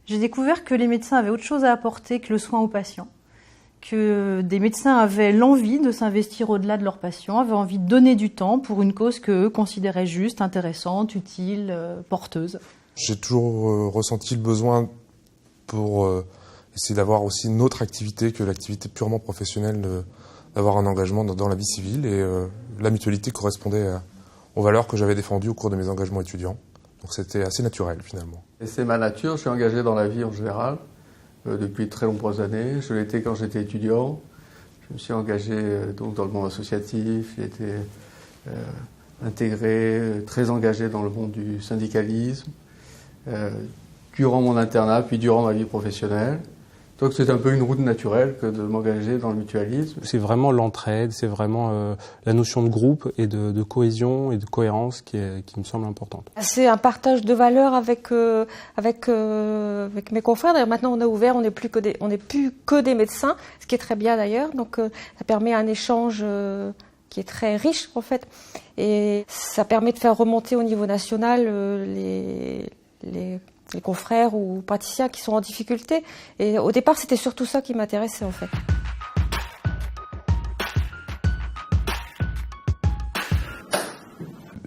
J'ai découvert que les médecins avaient autre chose à apporter que le soin aux patients, que des médecins avaient l'envie de s'investir au-delà de leurs patients, avaient envie de donner du temps pour une cause qu'eux considéraient juste, intéressante, utile, porteuse. J'ai toujours ressenti le besoin pour essayer d'avoir aussi une autre activité que l'activité purement professionnelle, d'avoir un engagement dans la vie civile, et la mutualité correspondait aux valeurs que j'avais défendues au cours de mes engagements étudiants. Donc c'était assez naturel finalement. Et c'est ma nature, je suis engagé dans la vie en général depuis très nombreuses années. Je l'étais quand j'étais étudiant, je me suis engagé donc dans le monde associatif, j'ai été intégré, très engagé dans le monde du syndicalisme, durant mon internat, puis durant ma vie professionnelle. Donc c'est un peu une route naturelle que de m'engager dans le mutualisme. C'est vraiment l'entraide, c'est vraiment la notion de groupe et de cohésion et de cohérence qui me semble importante. C'est un partage de valeurs avec mes confrères. D'ailleurs, maintenant on a ouvert, on n'est plus que des médecins, ce qui est très bien d'ailleurs. Donc ça permet un échange qui est très riche en fait, et ça permet de faire remonter au niveau national les confrères ou praticiens qui sont en difficulté. Et au départ, c'était surtout ça qui m'intéressait en fait.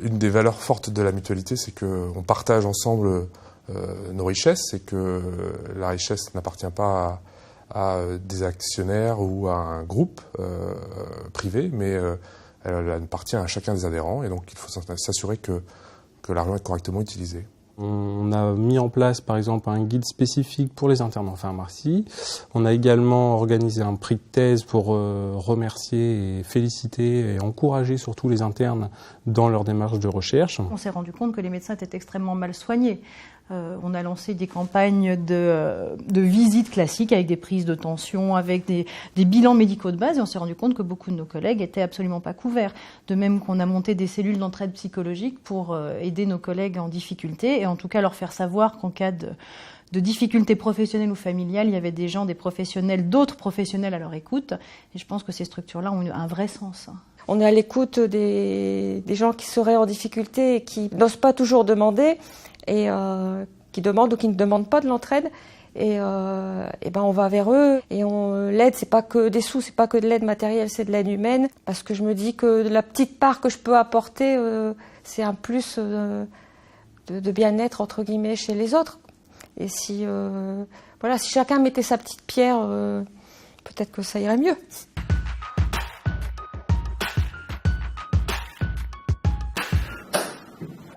Une des valeurs fortes de la mutualité, c'est qu'on partage ensemble nos richesses, et que la richesse n'appartient pas à des actionnaires ou à un groupe privé, mais elle appartient à chacun des adhérents, et donc il faut s'assurer que l'argent est correctement utilisé. On a mis en place par exemple un guide spécifique pour les internes en pharmacie. On a également organisé un prix de thèse pour remercier et féliciter et encourager surtout les internes dans leur démarche de recherche. On s'est rendu compte que les médecins étaient extrêmement mal soignés. On a lancé des campagnes de visites classiques avec des prises de tension, avec des bilans médicaux de base, et on s'est rendu compte que beaucoup de nos collègues étaient absolument pas couverts. De même qu'on a monté des cellules d'entraide psychologique pour aider nos collègues en difficulté, et en tout cas leur faire savoir qu'en cas de difficultés professionnelles ou familiales, il y avait des professionnels, d'autres professionnels à leur écoute. Et je pense que ces structures-là ont un vrai sens. On est à l'écoute des gens qui seraient en difficulté et qui n'osent pas toujours demander, et qui demandent ou qui ne demandent pas de l'entraide. Et ben on va vers eux, et l'aide, c'est pas que des sous, c'est pas que de l'aide matérielle, c'est de l'aide humaine, parce que je me dis que la petite part que je peux apporter, c'est un plus de bien-être entre guillemets chez les autres. Et si chacun mettait sa petite pierre, peut-être que ça irait mieux.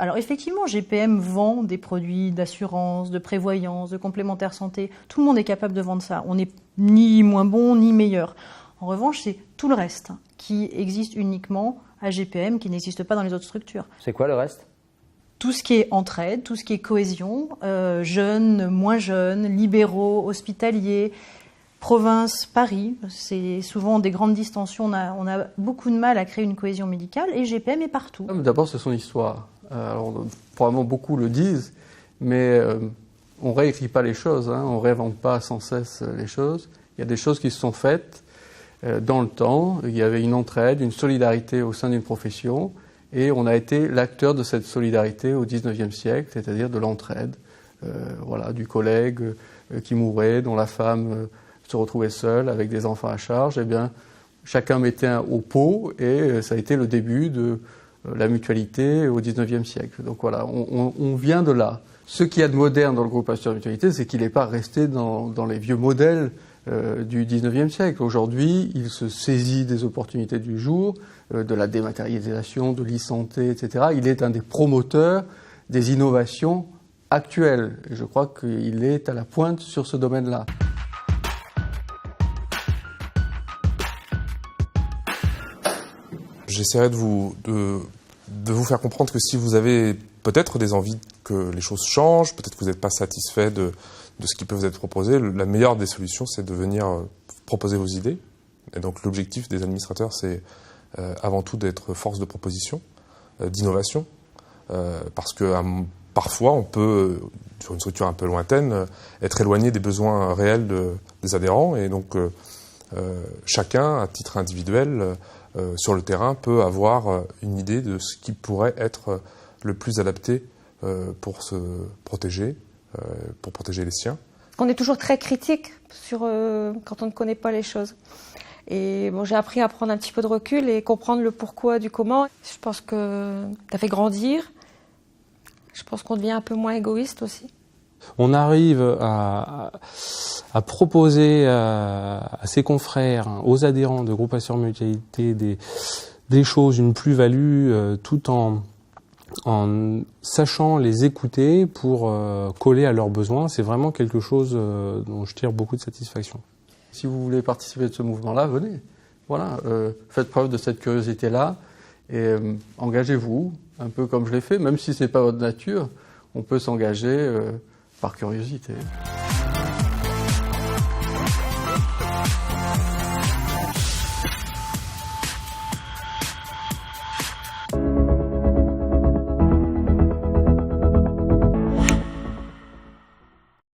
Alors effectivement, GPM vend des produits d'assurance, de prévoyance, de complémentaire santé. Tout le monde est capable de vendre ça. On n'est ni moins bon ni meilleur. En revanche, c'est tout le reste qui existe uniquement à GPM, qui n'existe pas dans les autres structures. C'est quoi le reste ? Tout ce qui est entraide, tout ce qui est cohésion, jeunes, moins jeunes, libéraux, hospitaliers, province, Paris, c'est souvent des grandes distensions. On a beaucoup de mal à créer une cohésion médicale, et GPM est partout. D'abord, c'est son histoire. Alors, probablement beaucoup le disent, mais on ne réécrit pas les choses, on ne réinvente pas sans cesse les choses. Il y a des choses qui se sont faites dans le temps. Il y avait une entraide, une solidarité au sein d'une profession, et on a été l'acteur de cette solidarité au XIXe siècle, c'est-à-dire de l'entraide, du collègue qui mourait, dont la femme se retrouvait seule avec des enfants à charge. Eh bien, chacun mettait au pot, et ça a été le début de la mutualité au XIXe siècle. Donc voilà, on vient de là. Ce qu'il y a de moderne dans le groupe Pasteur Mutualité, c'est qu'il n'est pas resté dans les vieux modèles du XIXe siècle. Aujourd'hui, il se saisit des opportunités du jour, de la dématérialisation, de l'e-santé, etc. Il est un des promoteurs des innovations actuelles. Et je crois qu'il est à la pointe sur ce domaine-là. J'essaierai de vous faire comprendre que si vous avez peut-être des envies que les choses changent, peut-être que vous n'êtes pas satisfait de ce qui peut vous être proposé, la meilleure des solutions, c'est de venir proposer vos idées. Et donc l'objectif des administrateurs, c'est avant tout d'être force de proposition, d'innovation, parce que parfois on peut, sur une structure un peu lointaine, être éloigné des besoins réels des adhérents, et donc chacun, à titre individuel, sur le terrain, peut avoir une idée de ce qui pourrait être le plus adapté pour se protéger, pour protéger les siens. qu'on est toujours très critique quand on ne connaît pas les choses. Et bon, j'ai appris à prendre un petit peu de recul et comprendre le pourquoi du comment. Je pense que ça fait grandir. Je pense qu'on devient un peu moins égoïste aussi. On arrive à proposer à ses confrères, aux adhérents de Groupe Assure Mutualité des choses, une plus-value, tout en sachant les écouter pour coller à leurs besoins. C'est vraiment quelque chose dont je tire beaucoup de satisfaction. Si vous voulez participer de ce mouvement-là, venez. Voilà, faites preuve de cette curiosité-là et engagez-vous, un peu comme je l'ai fait, même si ce n'est pas votre nature, on peut s'engager par curiosité.